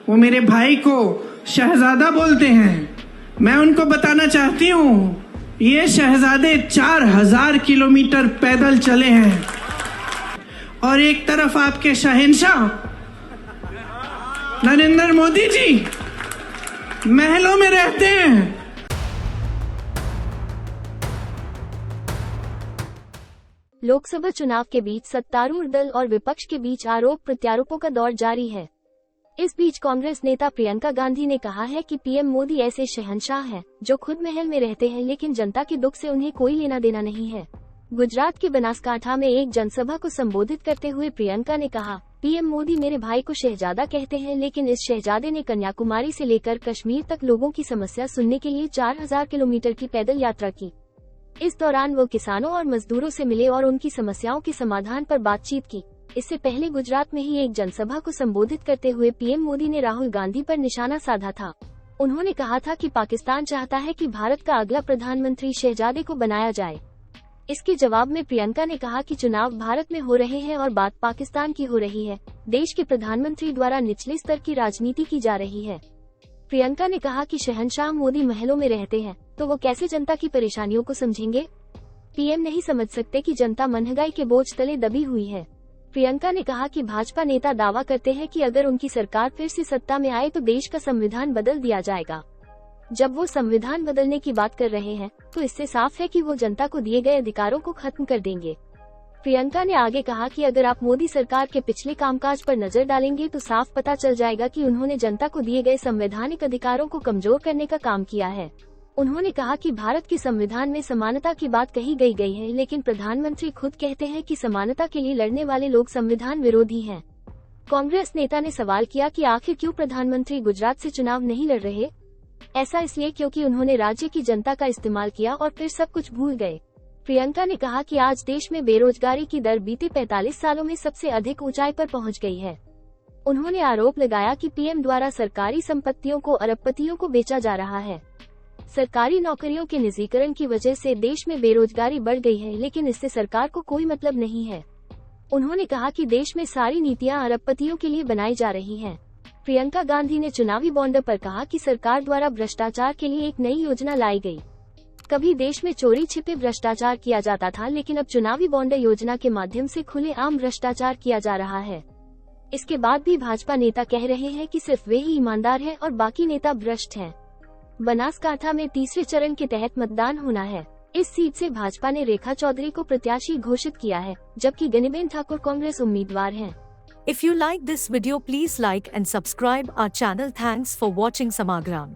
वो मेरे भाई को शहजादा बोलते हैं। मैं उनको बताना चाहती हूँ, ये शहजादे 4000 किलोमीटर पैदल चले हैं और एक तरफ आपके शहंशाह नरेंद्र मोदी जी महलों में रहते हैं। लोकसभा चुनाव के बीच सत्तारूढ़ दल और विपक्ष के बीच आरोप प्रत्यारोपों का दौर जारी है। इस बीच कांग्रेस नेता प्रियंका गांधी ने कहा है कि पीएम मोदी ऐसे शहंशाह हैं जो खुद महल में रहते हैं लेकिन जनता के दुख से उन्हें कोई लेना देना नहीं है। गुजरात के बनासकांठा में एक जनसभा को संबोधित करते हुए प्रियंका ने कहा, पीएम मोदी मेरे भाई को शहजादा कहते हैं, लेकिन इस शहजादे ने कन्याकुमारी से लेकर कश्मीर तक लोगों की समस्या सुनने के लिए 4000 किलोमीटर की पैदल यात्रा की। इस दौरान वो किसानों और मजदूरों से मिले और उनकी समस्याओं के समाधान पर बातचीत की। इससे पहले गुजरात में ही एक जनसभा को संबोधित करते हुए पीएम मोदी ने राहुल गांधी पर निशाना साधा था। उन्होंने कहा था कि पाकिस्तान चाहता है कि भारत का अगला प्रधानमंत्री शहजादे को बनाया जाए। इसके जवाब में प्रियंका ने कहा कि चुनाव भारत में हो रहे हैं और बात पाकिस्तान की हो रही है। देश के प्रधानमंत्री द्वारा निचले स्तर की राजनीति की जा रही है। प्रियंका ने कहा कि शहंशाह मोदी महलों में रहते हैं तो वो कैसे जनता की परेशानियों को समझेंगे। पीएम नहीं समझ सकते कि जनता महंगाई के बोझ तले दबी हुई है। प्रियंका ने कहा कि भाजपा नेता दावा करते हैं कि अगर उनकी सरकार फिर से सत्ता में आए तो देश का संविधान बदल दिया जाएगा। जब वो संविधान बदलने की बात कर रहे हैं तो इससे साफ है कि वो जनता को दिए गए अधिकारों को खत्म कर देंगे। प्रियंका ने आगे कहा कि अगर आप मोदी सरकार के पिछले कामकाज पर नजर डालेंगे तो साफ पता चल जाएगा कि उन्होंने जनता को दिए गए संवैधानिक अधिकारों को कमजोर करने का काम किया है। उन्होंने कहा कि भारत के संविधान में समानता की बात कही गई है, लेकिन प्रधानमंत्री खुद कहते हैं कि समानता के लिए लड़ने वाले लोग संविधान विरोधी हैं। कांग्रेस नेता ने सवाल किया कि आखिर क्यों प्रधानमंत्री गुजरात से चुनाव नहीं लड़ रहे। ऐसा इसलिए क्योंकि उन्होंने राज्य की जनता का इस्तेमाल किया और फिर सब कुछ भूल गए। प्रियंका ने कहा कि आज देश में बेरोजगारी की दर बीते 45 सालों में सबसे अधिक ऊंचाई पर पहुंच गई है। उन्होंने आरोप लगाया कि पीएम द्वारा सरकारी संपत्तियों को अरबपतियों को बेचा जा रहा है। सरकारी नौकरियों के निजीकरण की वजह से देश में बेरोजगारी बढ़ गई है, लेकिन इससे सरकार को कोई मतलब नहीं है। उन्होंने कहा कि देश में सारी नीतियां अरबपतियों के लिए बनाई जा रही हैं। प्रियंका गांधी ने चुनावी बॉन्ड पर कहा कि सरकार द्वारा भ्रष्टाचार के लिए एक नई योजना लाई गई। कभी देश में चोरी छिपे भ्रष्टाचार किया जाता था, लेकिन अब चुनावी बॉन्ड योजना के माध्यम से खुलेआम भ्रष्टाचार किया जा रहा है। इसके बाद भी भाजपा नेता कह रहे हैं कि सिर्फ वे ही ईमानदार हैं और बाकी नेता भ्रष्ट हैं। बनासकांठा में तीसरे चरण के तहत मतदान होना है। इस सीट से भाजपा ने रेखा चौधरी को प्रत्याशी घोषित किया है, जबकि गनीबेन ठाकुर कांग्रेस उम्मीदवार हैं। If you like this video, please like and subscribe our channel. Thanks for watching Samagram.